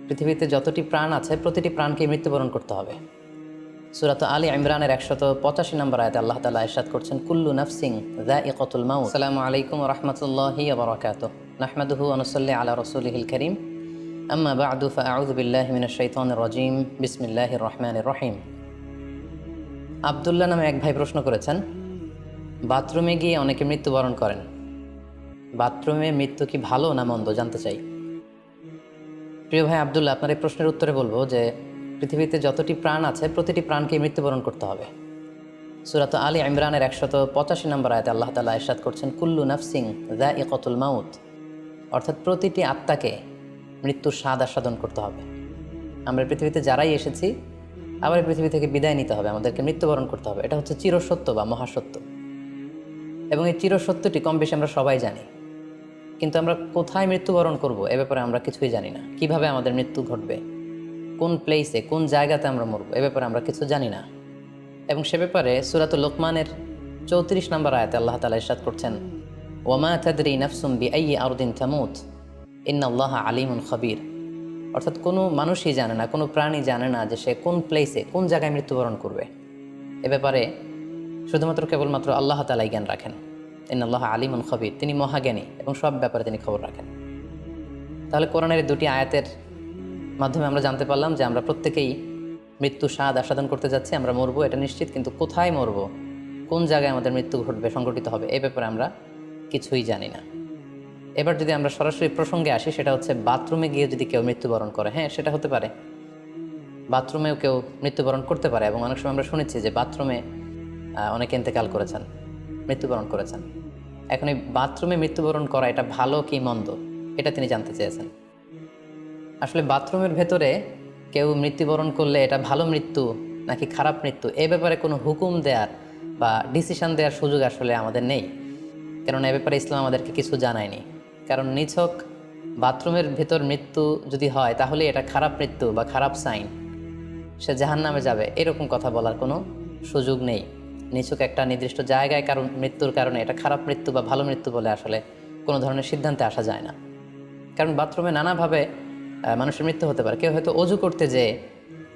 পৃথিবীতে যতটি প্রাণ আছে প্রতিটি প্রাণকে মৃত্যুবরণ করতে হবে। সূরা আলী ইমরানের 185 নম্বর আয়াতে আল্লাহ তাআলা ইরশাদ করছেন, কুল্লু নাফসিন যায়িকাতুল মাউত। আসসালামু আলাইকুম ওয়া রাহমাতুল্লাহি ওয়া বারাকাতুহু। নাহমাদুহু ওয়া নুসাল্লি আলা রাসূলিহিল কারীম। আম্মা বা'দু ফাআউযু বিল্লাহি মিনাশ শাইতানির রাজীম। বিসমিল্লাহির রহমানির রহিম। আব্দুল্লাহ নামে এক ভাই প্রশ্ন করেছেন, বাথরুমে গিয়ে অনেকে মৃত্যুবরণ করেন। বাথরুমে মৃত্যু কি ভালো না মন্দ জানতে চাই। প্রিয় ভাই আব্দুল্লাহ, আপনার এই প্রশ্নের উত্তরে বলবো যে পৃথিবীতে যতটি প্রাণ আছে প্রতিটি প্রাণকে মৃত্যুবরণ করতে হবে। সূরা আলী ইমরানের 185 নম্বর আয়াতে আল্লাহ তাআলা ইরশাদ করছেন, কুল্লু নাফসিন যায়িকাতুল মাউত। অর্থাৎ প্রতিটি আত্মাকে মৃত্যুর স্বাদ আস্বাদন করতে হবে। আমরা পৃথিবীতে যারাই এসেছি আবার এই পৃথিবী থেকে বিদায় নিতে হবে, আমাদেরকে মৃত্যুবরণ করতে হবে। এটা হচ্ছে চিরসত্য বা মহাসত্য, এবং এই চিরসত্যটি কম বেশি আমরা সবাই জানি। কিন্তু আমরা কোথায় মৃত্যুবরণ করব এ ব্যাপারে আমরা কিছুই জানি না। কিভাবে আমাদের মৃত্যু ঘটবে, কোন প্লেসে, কোন জায়গাতে আমরা মরবো এ ব্যাপারে আমরা কিছু জানি না। এবং সে ব্যাপারে সূরাতুল লোকমানের 34 নম্বর আয়াতে আল্লাহ তাআলা ইরশাদ করছেন, ওয়ামা তাদরি নাফসুম বিআইয়ি আরদিন তামুত ইন্নাল্লাহা আলিমুন খাবীর। অর্থাৎ কোনো মানুষই জানে না, কোনো প্রাণী জানে না যে সে কোন প্লেসে, কোন জায়গায় মৃত্যুবরণ করবে। এ ব্যাপারে শুধুমাত্র কেবলমাত্র আল্লাহ তাআলাই জ্ঞান রাখেন। ইন্নাল্লাহা আলিমুন খাবীর, তিনি মহাজ্ঞানী এবং সব ব্যাপারে তিনি খবর রাখেন। তাহলে কোরআনের দুটি আয়াতের মাধ্যমে আমরা জানতে পারলাম যে আমরা প্রত্যেকেই মৃত্যু স্বাদ আস্বাদন করতে যাচ্ছি, আমরা মরবো এটা নিশ্চিত, কিন্তু কোথায় মরবো, কোন জায়গায় আমাদের মৃত্যু ঘটবে, সংঘটিত হবে এই ব্যাপারে আমরা কিছুই জানি না। এবার যদি আমরা সরাসরি প্রসঙ্গে আসি, সেটা হচ্ছে বাথরুমে গিয়ে যদি কেউ মৃত্যুবরণ করে, হ্যাঁ সেটা হতে পারে। বাথরুমেও কেউ মৃত্যুবরণ করতে পারে, এবং অনেক সময় আমরা শুনেছি যে বাথরুমে অনেকে ইন্তেকাল করেছেন, মৃত্যুবরণ করেছেন। এখন এই বাথরুমে মৃত্যুবরণ করা এটা ভালো কি মন্দ এটা তিনি জানতে চেয়েছেন। আসলে বাথরুমের ভেতরে কেউ মৃত্যুবরণ করলে এটা ভালো মৃত্যু নাকি খারাপ মৃত্যু এ ব্যাপারে কোনো হুকুম দেওয়ার বা ডিসিশন দেওয়ার সুযোগ আসলে আমাদের নেই, কারণ এ ব্যাপারে ইসলাম আমাদেরকে কিছু জানায়নি। কারণ নিছক বাথরুমের ভেতর মৃত্যু যদি হয় তাহলে এটা খারাপ মৃত্যু বা খারাপ সাইন, সে জাহান্নামে যাবে এরকম কথা বলার কোনো সুযোগ নেই। নিছক একটা নির্দিষ্ট জায়গায় কারণ মৃত্যুর কারণে এটা খারাপ মৃত্যু বা ভালো মৃত্যু বলে আসলে কোনো ধরনের সিদ্ধান্তে আসা যায় না। কারণ বাথরুমে নানাভাবে মানুষের মৃত্যু হতে পারে। কেউ হয়তো অজু করতে যেয়ে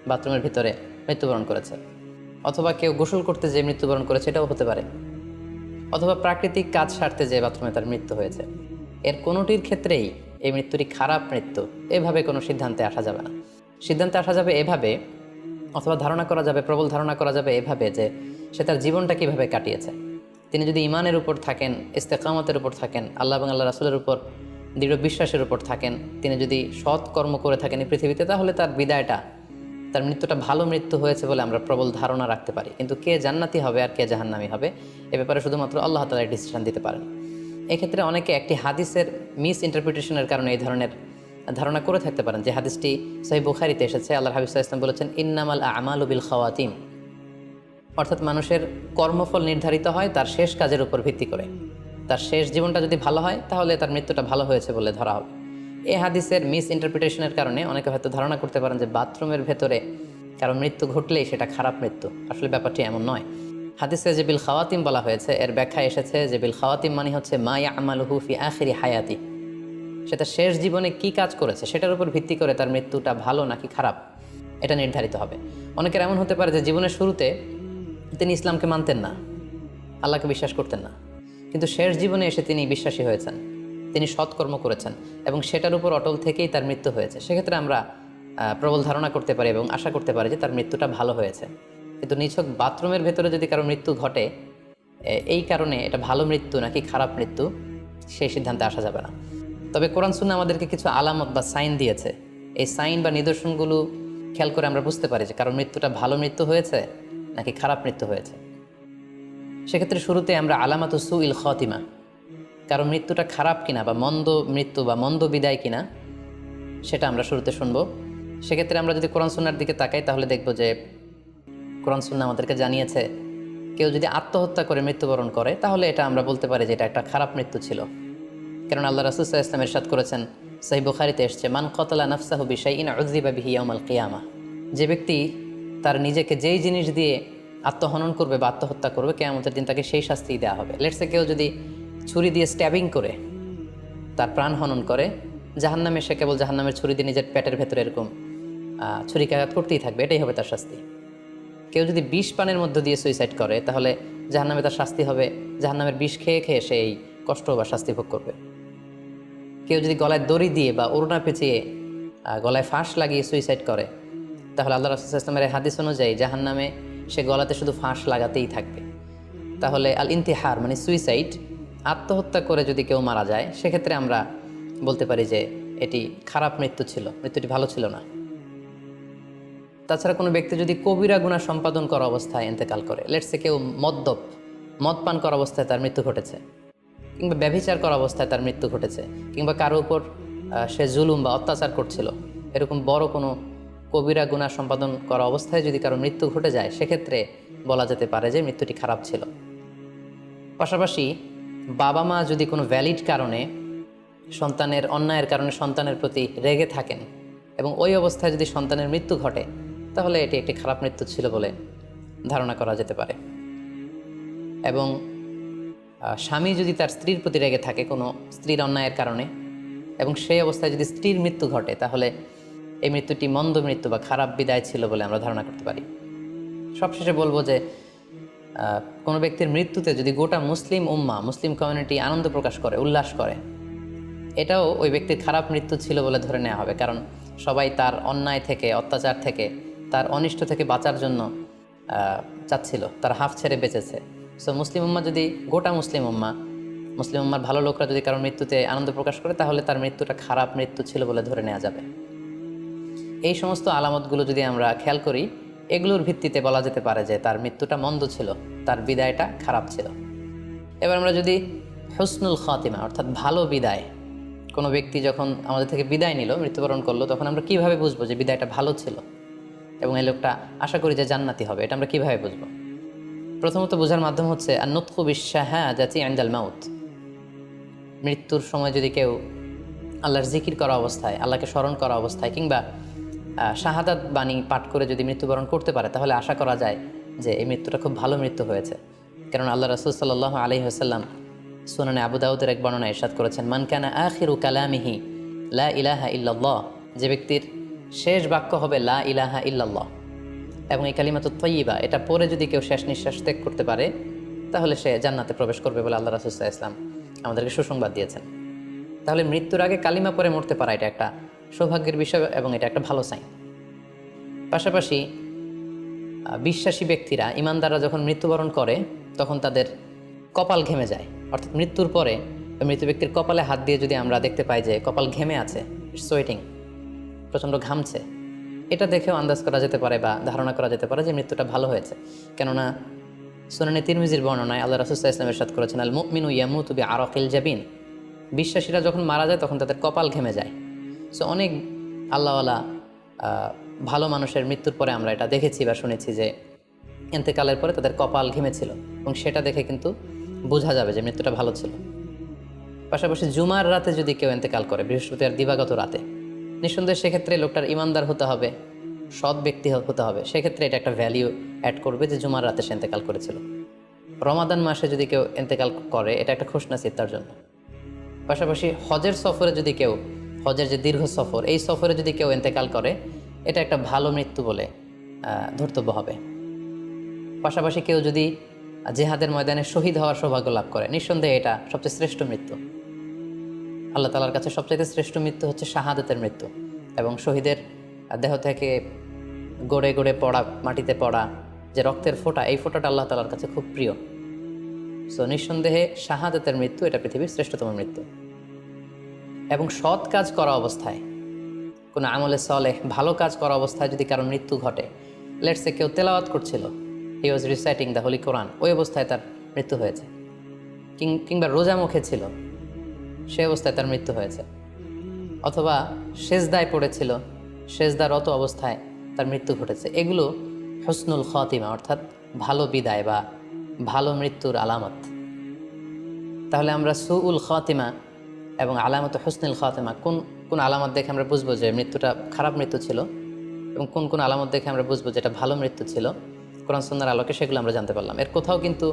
বাথরুমের ভিতরে মৃত্যুবরণ করেছে, অথবা কেউ গোসল করতে যেয়ে মৃত্যুবরণ করেছে, এটাও হতে পারে, অথবা প্রাকৃতিক কাজ সারতে যেয়ে বাথরুমে তার মৃত্যু হয়েছে। এর কোনোটির ক্ষেত্রেই এই মৃত্যুটি খারাপ মৃত্যু এভাবে কোনো সিদ্ধান্তে আসা যাবে না। সিদ্ধান্তে আসা যাবে এভাবে, অথবা ধারণা করা যাবে, প্রবল ধারণা করা যাবে এভাবে যে সে তার জীবনটা কিভাবে কাটিয়েছে। তিনি যদি ইমানের উপর থাকেন, ইস্তেকামতের উপর থাকেন, আল্লাহ এবং আল্লাহ রাসূলের উপর দৃঢ় বিশ্বাসের উপর থাকেন, তিনি যদি সৎ কর্ম করে থাকেন এই পৃথিবীতে, তাহলে তার বিদায়টা, তার মৃত্যুটা ভালো মৃত্যু হয়েছে বলে আমরা প্রবল ধারণা রাখতে পারি। কিন্তু কে জান্নাতি হবে আর কে জাহান্নামী হবে এ ব্যাপারে শুধুমাত্র আল্লাহ তাআলা ডিসিশন দিতে পারেন। এক্ষেত্রে অনেকে একটি হাদিসের মিস ইন্টারপ্রিটেশনের কারণে এই ধরনের ধারণা করে থাকতে পারেন যে হাদিসটি সহিহ বুখারীতে এসেছে। আল্লাহর হাবিব সাল্লাল্লাহু আলাইহি ওয়াসাল্লাম বলেছেন, ইন্নামাল আমালু বিল খাওয়াতিম। অর্থাৎ মানুষের কর্মফল নির্ধারিত হয় তার শেষ কাজের উপর ভিত্তি করে। তার শেষ জীবনটা যদি ভালো হয় তাহলে তার মৃত্যুটা ভালো হয়েছে বলে ধরা হবে। এই হাদিসের মিস ইন্টারপ্রিটেশনের কারণে অনেকে হয়তো ধারণা করতে পারেন যে বাথরুমের ভেতরে কারো মৃত্যু ঘটলেই সেটা খারাপ মৃত্যু। আসলে ব্যাপারটি এমন নয়। হাদিসে যে বিল খাওয়াতিম বলা হয়েছে এর ব্যাখ্যা এসেছে যে বিল খাওয়াতিম মানে হচ্ছে মা ইয়ামালুহু ফি আখিরি হায়াতি। সেটা শেষ জীবনে কি কাজ করেছে সেটার উপর ভিত্তি করে তার মৃত্যুটা ভালো নাকি খারাপ এটা নির্ধারিত হবে। অনেকের এমন হতে পারে যে জীবনের শুরুতে তিনি ইসলামকে মানতেন না, আল্লাহকে বিশ্বাস করতেন না, কিন্তু শেষ জীবনে এসে তিনি বিশ্বাসী হয়েছেন, তিনি সৎকর্ম করেছেন এবং সেটার উপর অটল থেকেই তার মৃত্যু হয়েছে। সেক্ষেত্রে আমরা প্রবল ধারণা করতে পারি এবং আশা করতে পারি যে তার মৃত্যুটা ভালো হয়েছে। কিন্তু নিছক বাথরুমের ভেতরে যদি কারো মৃত্যু ঘটে এই কারণে এটা ভালো মৃত্যু নাকি খারাপ মৃত্যু সেই সিদ্ধান্তে আসা যাবে না। তবে কোরআন সুন্নাহ আমাদেরকে কিছু আলামত বা সাইন দিয়েছে। এই সাইন বা নিদর্শনগুলো খেয়াল করে আমরা বুঝতে পারি যে কারোর মৃত্যুটা ভালো মৃত্যু হয়েছে নাকি খারাপ মৃত্যু হয়েছে। সেক্ষেত্রে শুরুতে আমরা আলামাতু সুইল খাতিমা, কারো মৃত্যুটা খারাপ কিনা বা মন্দ মৃত্যু বা মন্দ বিদায় কিনা সেটা আমরা শুরুতে শুনবো। সেক্ষেত্রে আমরা যদি কোরআন সুন্নাহর দিকে তাকাই তাহলে দেখব যে কোরআন সুন্নাহ আমাদেরকে জানিয়েছে কেউ যদি আত্মহত্যা করে মৃত্যুবরণ করে তাহলে এটা আমরা বলতে পারি যে এটা একটা খারাপ মৃত্যু ছিল। কারণ আল্লাহ রাসূল সাল্লাল্লাহু আলাইহি ওয়াসাল্লাম ইরশাদ করেছেন, সহিহ বুখারীতে এসেছে, মান কাতালা নাফসাহু বিশাইইন উযযিবা বিহি ইয়াউমাল কিয়ামাহ। যে ব্যক্তি তার নিজেকে যেই জিনিস দিয়ে আত্মহনন করবে বা আত্মহত্যা করবে, কিয়ামতের দিন তাকে সেই শাস্তি দেওয়া হবে। লেটসে কেউ যদি ছুরি দিয়ে স্ট্যাবিং করে তার প্রাণ হনন করে জাহান্নামে সে কেবল জাহান্নামের ছুরি দিয়ে নিজের পেটের ভেতরে এরকম ছুরিকাঘাত করতেই থাকবে, এটাই হবে তার শাস্তি। কেউ যদি বিষ পানের মধ্য দিয়ে সুইসাইড করে তাহলে জাহান্নামে তার শাস্তি হবে জাহান্নামের বিষ খেয়ে খেয়ে সেই কষ্ট বা শাস্তি ভোগ করবে। কেউ যদি গলায় দড়ি দিয়ে বা ওড়না পেঁচিয়ে গলায় ফাঁস লাগিয়ে সুইসাইড করে তাহলে আল্লাহ রাসূল সাল্লাল্লাহু আলাইহি ওয়াসাল্লামের হাদিস অনুযায়ী জাহান্নামে সে গলাতে শুধু ফাঁস লাগাতেই থাকবে। তাহলে আল ইন্তিহার মানে সুইসাইড, আত্মহত্যা করে যদি কেউ মারা যায় সেক্ষেত্রে আমরা বলতে পারি যে এটি খারাপ মৃত্যু ছিল, মৃত্যুটি ভালো ছিল না। তাছাড়া কোনো ব্যক্তি যদি কবিরা গুনাহ সম্পাদন করা অবস্থায় ইন্তেকাল করে, লেটসে কেউ মদ পান করা অবস্থায় তার মৃত্যু ঘটেছে, কিংবা ব্যভিচার করা অবস্থায় তার মৃত্যু ঘটেছে, কিংবা কারো উপর সে জুলুম বা অত্যাচার করছিল, এরকম বড় কোনো কবিরা গুনাহ সম্পাদন করা অবস্থায় যদি কারো মৃত্যু ঘটে যায় সেক্ষেত্রে বলা যেতে পারে যে মৃত্যুটি খারাপ ছিল। পাশাপাশি বাবা মা যদি কোনো ভ্যালিড কারণে সন্তানের অন্যায়ের কারণে সন্তানের প্রতি রেগে থাকেন এবং ওই অবস্থায় যদি সন্তানের মৃত্যু ঘটে তাহলে এটি একটি খারাপ মৃত্যু ছিল বলে ধারণা করা যেতে পারে। এবং স্বামী যদি তার স্ত্রীর প্রতি রেগে থাকে কোনো স্ত্রীর অন্যায়ের কারণে এবং সেই অবস্থায় যদি স্ত্রীর মৃত্যু ঘটে তাহলে এই মৃত্যুটি মন্দ মৃত্যু বা খারাপ বিদায় ছিল বলে আমরা ধারণা করতে পারি। সবশেষে বলবো যে কোনো ব্যক্তির মৃত্যুতে যদি গোটা মুসলিম উম্মাহ, মুসলিম কমিউনিটি আনন্দ প্রকাশ করে, উল্লাস করে, এটাও ওই ব্যক্তির খারাপ মৃত্যু ছিল বলে ধরে নেওয়া হবে, কারণ সবাই তার অন্যায় থেকে, অত্যাচার থেকে, তার অনিষ্ট থেকে বাঁচার জন্য চাচ্ছিল, তার হাফ ছেড়ে বেঁচেছে। সো মুসলিম উম্মাহ যদি, গোটা মুসলিম উম্মার ভালো লোকরা যদি কারোর মৃত্যুতে আনন্দ প্রকাশ করে তাহলে তার মৃত্যুটা খারাপ মৃত্যু ছিল বলে ধরে নেওয়া যাবে। এই সমস্ত আলামতগুলো যদি আমরা খেয়াল করি, এগুলোর ভিত্তিতে বলা যেতে পারে যে তার মৃত্যুটা মন্দ ছিল, তার বিদায়টা খারাপ ছিল। এবার আমরা যদি হুসনুল খাতিমা অর্থাৎ ভালো বিদায়, কোনো ব্যক্তি যখন আমাদের থেকে বিদায় নিল, মৃত্যুবরণ করলো, তখন আমরা কিভাবে বুঝবো যে বিদায়টা ভালো ছিল এবং এই লোকটা আশা করি যে জান্নাতি হবে, এটা আমরা কিভাবে বুঝবো? প্রথমত বোঝার মাধ্যম হচ্ছে আন-নুতকু বিশ-শাহাদাতি ইনদাল মাউত। মৃত্যুর সময় যদি কেউ আল্লাহর জিকির করা অবস্থায়, আল্লাহকে স্মরণ করা অবস্থায় কিংবা শাহাদাত বাণী পাঠ করে যদি মৃত্যুবরণ করতে পারে তাহলে আশা করা যায় যে এই মৃত্যুটা খুব ভালো মৃত্যু হয়েছে। কারণ আল্লাহ রাসূল সাল্লাল্লাহু আলাইহি ওয়াসাল্লাম সুনানে আবু দাউদের এক বর্ণনায় ইরশাদ করেছেন, মান কানা আখিরু কালামিহি লা ইলাহা ইল্লাল্লাহ, যে ব্যক্তির শেষ বাক্য হবে লা ইলাহা ইল্লাল্লাহ এবং এই কালিমাতুত তাইয়্যিবা, এটা পরে যদি কেউ শেষ নিঃশ্বাস ত্যাগ করতে পারে তাহলে সে জান্নাতে প্রবেশ করবে বলে আল্লাহ রাসূল সাল্লাল্লাহু আলাইহি ওয়াসাল্লাম আমাদেরকে সুসংবাদ দিয়েছেন। তাহলে মৃত্যুর আগে কালিমা পরে মরতে পারা এটা একটা সৌভাগ্যের বিষয় এবং এটা একটা ভালো সাইন। পাশাপাশি বিশ্বাসী ব্যক্তিরা, ইমানদাররা যখন মৃত্যুবরণ করে তখন তাদের কপাল ঘেমে যায়, অর্থাৎ মৃত্যুর পরে মৃত ব্যক্তির কপালে হাত দিয়ে যদি আমরা দেখতে পাই যে কপাল ঘেমে আছে, সোয়েটিং, প্রচণ্ড ঘামছে, এটা দেখেও আন্দাজ করা যেতে পারে বা ধারণা করা যেতে পারে যে মৃত্যুটা ভালো হয়েছে। কেননা সুনানে তিরমিজির বর্ণনায় আল্লাহ রাসূল সাল্লাল্লাহু আলাইহি ওয়াসাল্লাম ইরশাদ করেছেন, আল মুমিনু ইয়ামুতু বিআরাকিল জাবিন, বিশ্বাসীরা যখন মারা যায় তখন তাদের কপাল ঘেমে যায়। সো অনেক আল্লাহওয়ালা ভালো মানুষের মৃত্যুর পরে আমরা এটা দেখেছি বা শুনেছি যে ইন্তেকালের পরে তাদের কপাল ঘেমেছিল এবং সেটা দেখে কিন্তু বোঝা যাবে যে মৃত্যুটা ভালো ছিল। পাশাপাশি জুমার রাতে যদি কেউ ইন্তেকাল করে, বৃহস্পতিবার দিবাগত রাতে, নিঃসন্দেহে সেক্ষেত্রে লোকটার ইমানদার হতে হবে, সৎ ব্যক্তি হতে হবে, সেক্ষেত্রে এটা একটা ভ্যালিউ অ্যাড করবে যে জুমার রাতে সে ইন্তেকাল করেছিল। রমাদান মাসে যদি কেউ ইন্তেকাল করে এটা একটা খুশনসিব তার জন্য। পাশাপাশি হজের সফরে যদি কেউ, হজের যে দীর্ঘ সফর, এই সফরে যদি কেউ ইন্তেকাল করে এটা একটা ভালো মৃত্যু বলে ধর্তব্য হবে। পাশাপাশি কেউ যদি জিহাদের ময়দানে শহীদ হওয়ার সৌভাগ্য লাভ করে, নিঃসন্দেহে এটা সবচেয়ে শ্রেষ্ঠ মৃত্যু। আল্লাহ তাআলার কাছে সবচেয়ে শ্রেষ্ঠ মৃত্যু হচ্ছে শাহাদাতের মৃত্যু, এবং শহীদের দেহ থেকে গড়ে গড়ে পড়া, মাটিতে পড়া যে রক্তের ফোঁটা, এই ফোঁটাটা আল্লাহ তাআলার কাছে খুব প্রিয়। সো নিঃসন্দেহে শাহাদাতের মৃত্যু এটা পৃথিবীর শ্রেষ্ঠতম মৃত্যু। এবং সৎ কাজ করা অবস্থায়, কোনো আমলে সলেহ ভালো কাজ করা অবস্থায় যদি কারো মৃত্যু ঘটে, লেটসে কেউ তেলাওয়াত করছিল, হি ওয়াজ রিসাইটিং দ্য হোলি কোরআন, ওই অবস্থায় তার মৃত্যু হয়েছে, কিংবা রোজা মুখে ছিল, সে অবস্থায় তার মৃত্যু হয়েছে, অথবা সেজদায় পড়েছিল, সেজদারত অবস্থায় তার মৃত্যু ঘটেছে, এগুলো হুসনুল খাতিমা অর্থাৎ ভালো বিদায় বা ভালো মৃত্যুর আলামত। তাহলে আমরা সুউল খাতিমা এবং আলামত হুসনুল খাতিমা কোন কোন আলামত দেখে আমরা বুঝবো যে মৃত্যুটা খারাপ মৃত্যু ছিল এবং কোন কোন আলামত দেখে আমরা বুঝবো যে এটা ভালো মৃত্যু ছিল, কোরআন সুন্নাহর আলোকে সেগুলো আমরা জানতে পারলাম। এর কোথাও কিন্তু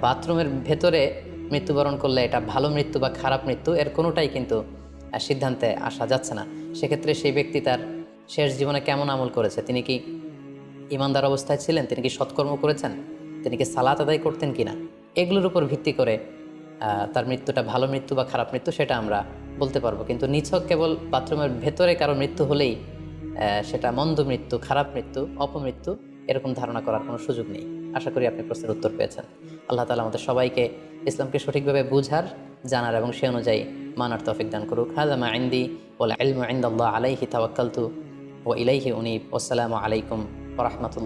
বাথরুমের ভেতরে মৃত্যুবরণ করলে এটা ভালো মৃত্যু বা খারাপ মৃত্যু, এর কোনোটাই কিন্তু সিদ্ধান্তে আসা যাচ্ছে না। সেক্ষেত্রে সেই ব্যক্তি তার শেষ জীবনে কেমন আমল করেছে, তিনি কি ইমানদার অবস্থায় ছিলেন, তিনি কি সৎকর্ম করেছেন, তিনি কি সালাত আদায় করতেন কিনা, এগুলোর উপর ভিত্তি করে তার মৃত্যুটা ভালো মৃত্যু বা খারাপ মৃত্যু সেটা আমরা বলতে পারবো। কিন্তু নিছক কেবল বাথরুমের ভেতরে কারো মৃত্যু হলেই সেটা মন্দ মৃত্যু, খারাপ মৃত্যু, অপমৃত্যু, এরকম ধারণা করার কোনো সুযোগ নেই। আশা করি আপনি প্রশ্নের উত্তর পেয়েছেন। আল্লাহ তাআলা আমাদের সবাইকে ইসলামকে সঠিকভাবে বুঝার, জানার এবং সে অনুযায়ী মানার তৌফিক দান করুক। হাযা মা ইনদি ওয়াল ইলমু ইনদাল্লাহ আলাইহি তাওয়াক্কালতু ওয়া ইলাইহি উনীব। আসসালামু আলাইকুম ওয়া রাহমাতুল্লাহ।